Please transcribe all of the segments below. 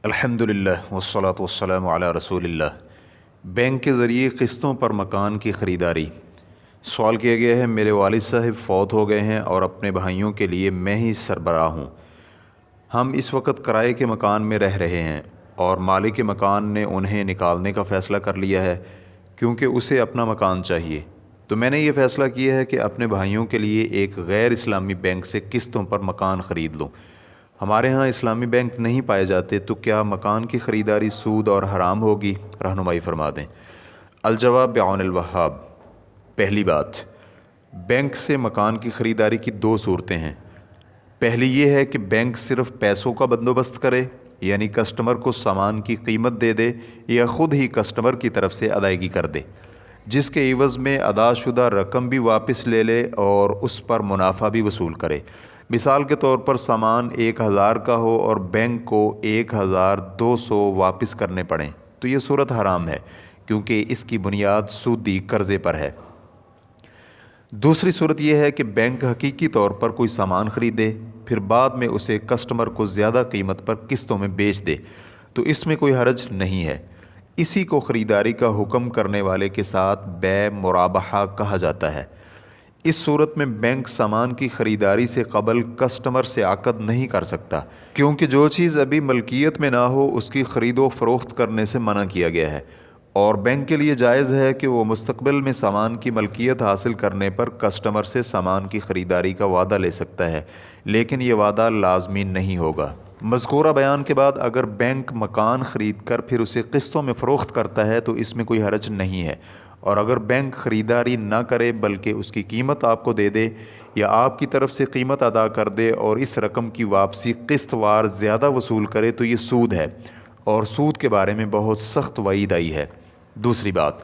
الحمدللہ والصلاة والسلام علی رسول اللہ۔ بینک کے ذریعے قسطوں پر مکان کی خریداری۔ سوال کیا گیا ہے، میرے والد صاحب فوت ہو گئے ہیں اور اپنے بھائیوں کے لیے میں ہی سربراہ ہوں۔ ہم اس وقت کرائے کے مکان میں رہ رہے ہیں اور مالک مکان نے انہیں نکالنے کا فیصلہ کر لیا ہے کیونکہ اسے اپنا مکان چاہیے۔ تو میں نے یہ فیصلہ کیا ہے کہ اپنے بھائیوں کے لیے ایک غیر اسلامی بینک سے قسطوں پر مکان خرید لوں۔ ہمارے ہاں اسلامی بینک نہیں پائے جاتے، تو کیا مکان کی خریداری سود اور حرام ہوگی؟ رہنمائی فرما دیں۔ الجواب بعون الوہاب۔ پہلی بات، بینک سے مکان کی خریداری کی دو صورتیں ہیں۔ پہلی یہ ہے کہ بینک صرف پیسوں کا بندوبست کرے، یعنی کسٹمر کو سامان کی قیمت دے دے یا خود ہی کسٹمر کی طرف سے ادائیگی کر دے، جس کے عوض میں ادا شدہ رقم بھی واپس لے لے اور اس پر منافع بھی وصول کرے۔ مثال کے طور پر سامان 1000 کا ہو اور بینک کو 1200 واپس کرنے پڑیں تو یہ صورت حرام ہے، کیونکہ اس کی بنیاد سودی قرضے پر ہے۔ دوسری صورت یہ ہے کہ بینک حقیقی طور پر کوئی سامان خریدے، پھر بعد میں اسے کسٹمر کو زیادہ قیمت پر قسطوں میں بیچ دے، تو اس میں کوئی حرج نہیں ہے۔ اسی کو خریداری کا حکم کرنے والے کے ساتھ بیع مرابحہ کہا جاتا ہے۔ اس صورت میں بینک سامان کی خریداری سے قبل کسٹمر سے عقد نہیں کر سکتا، کیونکہ جو چیز ابھی ملکیت میں نہ ہو اس کی خرید و فروخت کرنے سے منع کیا گیا ہے، اور بینک کے لیے جائز ہے کہ وہ مستقبل میں سامان کی ملکیت حاصل کرنے پر کسٹمر سے سامان کی خریداری کا وعدہ لے سکتا ہے، لیکن یہ وعدہ لازمی نہیں ہوگا۔ مذکورہ بیان کے بعد اگر بینک مکان خرید کر پھر اسے قسطوں میں فروخت کرتا ہے تو اس میں کوئی حرج نہیں ہے، اور اگر بینک خریداری نہ کرے بلکہ اس کی قیمت آپ کو دے دے یا آپ کی طرف سے قیمت ادا کر دے اور اس رقم کی واپسی قسط وار زیادہ وصول کرے تو یہ سود ہے، اور سود کے بارے میں بہت سخت وعید آئی ہے۔ دوسری بات،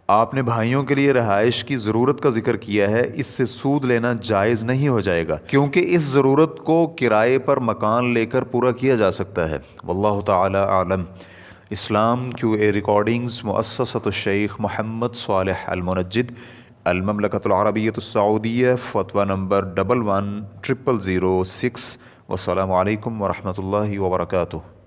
آپ نے بھائیوں کے لیے رہائش کی ضرورت کا ذکر کیا ہے، اس سے سود لینا جائز نہیں ہو جائے گا، کیونکہ اس ضرورت کو کرائے پر مکان لے کر پورا کیا جا سکتا ہے۔ واللہ تعالی اعلم۔ اسلام QA ریکارڈنگز، مؤسسۃ الشیخ محمد صالح المنجد، المملکۃ العربیۃ السعودیہ، فتویٰ نمبر 110006۔ والسلام علیکم ورحمۃ اللہ وبرکاتہ۔